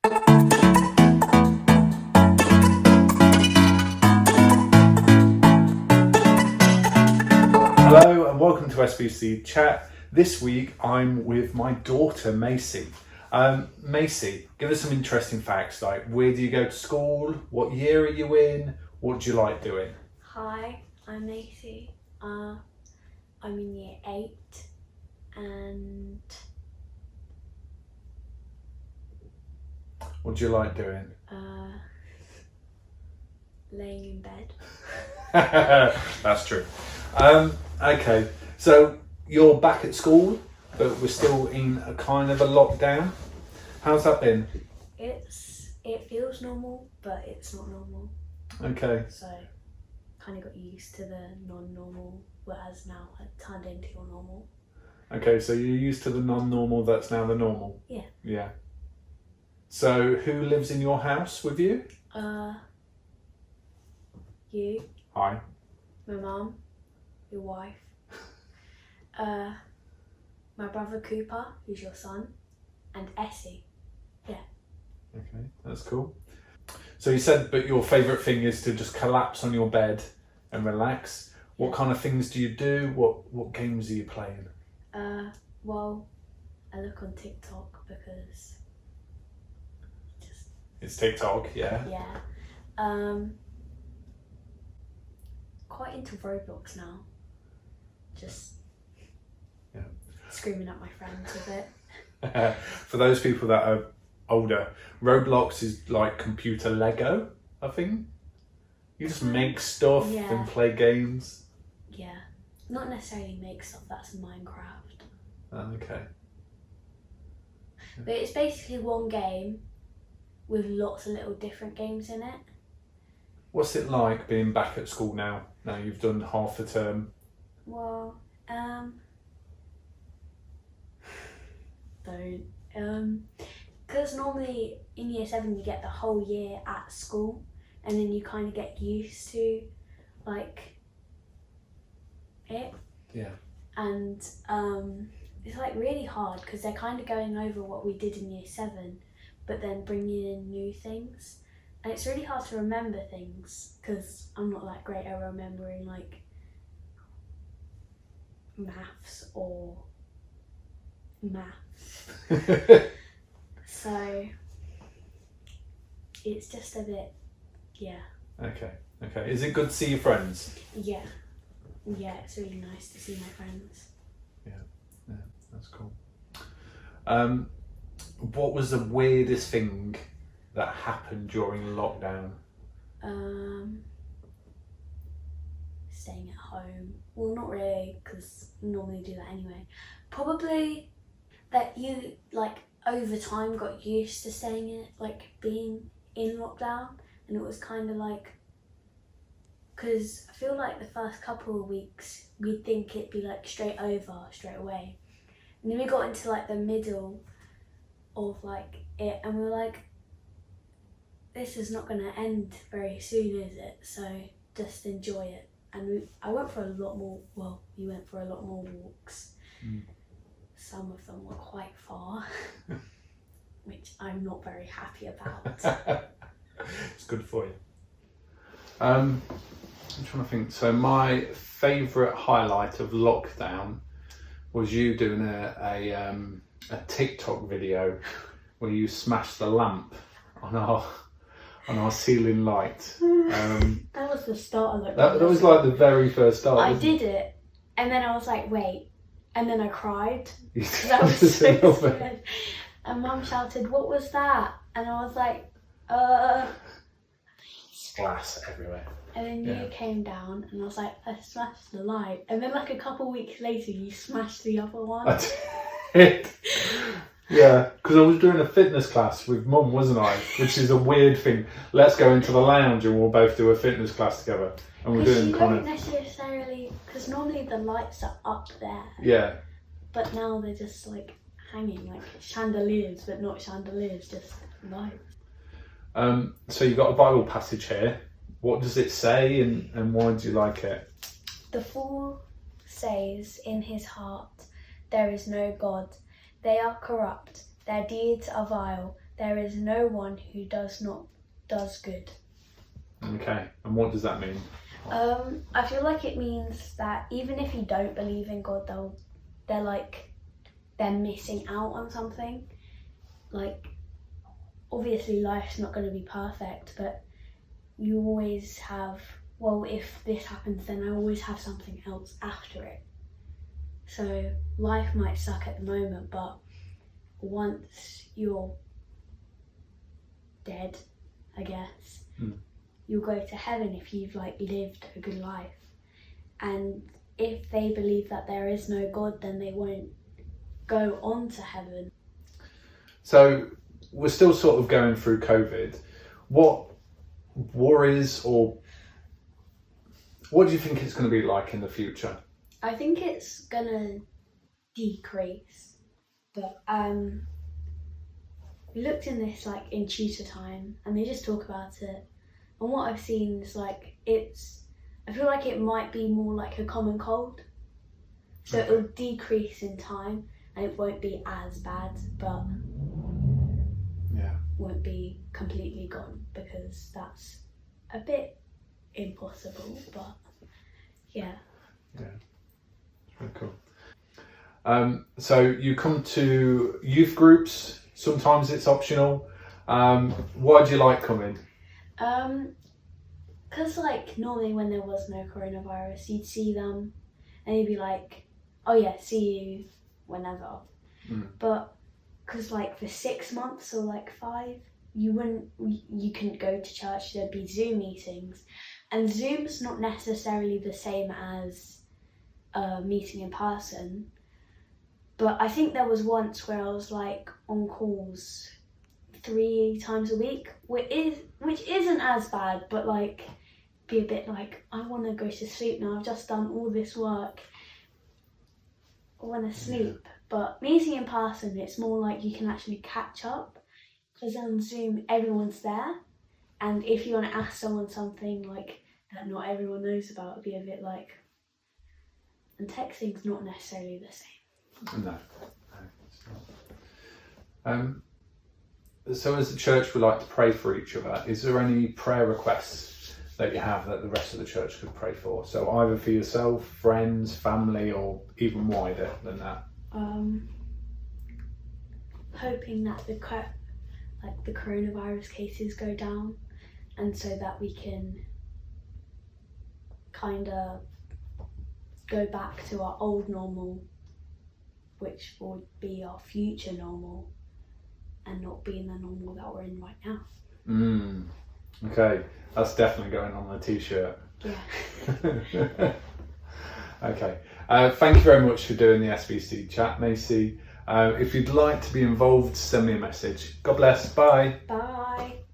Hello and welcome to SBC Chat. This week I'm with my daughter Macie. Macie, give us some interesting facts, like where do you go to school, what year are you in, what do you like doing? Hi, I'm Macie. I'm in year 8 and What do you like doing? laying in bed. That's true. Okay, so you're back at school, but we're still in a kind of a lockdown. How's that been? It feels normal, but it's not normal. Okay. So kind of got used to the non-normal, whereas now I've turned into your normal. Okay, so you're used to the non-normal, that's now the normal? Yeah. Yeah. So who lives in your house with you? You, Hi. my mum, your wife, my brother Cooper, who's your son, and Essie. Yeah. Okay, that's cool. So you said, but your favourite thing is to just collapse on your bed and relax. What kind of things do you do? What games are you playing? Well, I look on TikTok because It's TikTok, yeah. yeah. Quite into Roblox now. Just screaming at my friends a bit. For those people that are older, Roblox is like computer Lego, I think. You just make stuff and play games. Yeah. Not necessarily make stuff, that's Minecraft. Okay. But it's basically one game with lots of little different games in it. What's it like being back at school now? Now you've done half the term. Well, because normally in year 7 you get the whole year at school, and then you kind of get used to like it. Yeah. And it's like really hard because they're kind of going over what we did in year 7, but then bringing in new things. And it's really hard to remember things because I'm not that great at remembering like maths or maths. So it's just a bit, Okay. Is it good to see your friends? yeah, it's really nice to see my friends. Yeah, that's cool. What was the weirdest thing that happened during lockdown? Staying at home. Well, not really, because I normally do that anyway. Probably that you like over time got used to staying in, like being in lockdown, and it was kind of like, because I feel like the first couple of weeks we'd think it'd be like straight away, and then we got into like the middle of like it, and we were like, this is not going to end very soon, is it? So just enjoy it. And I went for a lot more, well, you went for a lot more walks. Some of them were quite far, which I'm not very happy about. It's good for you. I'm trying to think. So my favourite highlight of lockdown was you doing a TikTok video where you smashed the lamp on our ceiling light. That was the start of it. That was like the very first start. I did it, and then I was like, wait, and then I cried. That was so scared. And Mum shouted, "What was that?" And I was like, Glass everywhere. And then you came down, and I was like, I smashed the light. And then like a couple weeks later, you smashed the other one. I did. Yeah, because I was doing a fitness class with Mum, wasn't I? Which is a weird thing. Let's go into the lounge and we'll both do a fitness class together. And we're doing kind of necessarily, because normally the lights are up there. Yeah. But now they're just like hanging like chandeliers, but not chandeliers, just lights. So you've got a Bible passage here. What does it say, and why do you like it? The fool says in his heart, there is no God. They are corrupt, their deeds are vile, there is no one who does good. Okay, and what does that mean? I feel like it means that even if you don't believe in God, they're missing out on something. Like, obviously life's not going to be perfect, but you always have, well, if this happens, then I always have something else after it. So life might suck at the moment, but once you're dead, I guess, you'll go to heaven if you've lived a good life. And if they believe that there is no God, then they won't go on to heaven. So we're still sort of going through COVID. What worries, or what do you think it's going to be like in the future? I think it's gonna decrease, but we looked in this in tutor time, and they just talk about it. And what I've seen is I feel like it might be more like a common cold, so Okay. it'll decrease in time, and it won't be as bad, but won't be completely gone, because that's a bit impossible. But yeah. Very cool. So you come to youth groups. Sometimes it's optional. Why do you like coming? Because normally when there was no coronavirus, you'd see them and you'd be like, oh yeah, see you whenever. But because for 6 months or 5, you couldn't go to church. There'd be Zoom meetings, and Zoom's not necessarily the same as meeting in person. But I think there was once where I was on calls 3 times a week, which isn't as bad, but be a bit I want to go to sleep now. I've just done all this work. I want to sleep. Yeah. But meeting in person, it's more you can actually catch up, because on Zoom everyone's there, and if you want to ask someone something that not everyone knows about, it'd be a bit and texting's not necessarily the same. No, it's not. So as a church, we like to pray for each other. Is there any prayer requests that you have that the rest of the church could pray for? So either for yourself, friends, family, or even wider than that? Hoping that the coronavirus cases go down, and so that we can kind of go back to our old normal, which would be our future normal, and not being the normal that we're in right now. Okay, that's definitely going on a t-shirt. Yeah. Okay, thank you very much for doing the SBC Chat, Macie. If you'd like to be involved, send me a message. God bless, bye. Bye.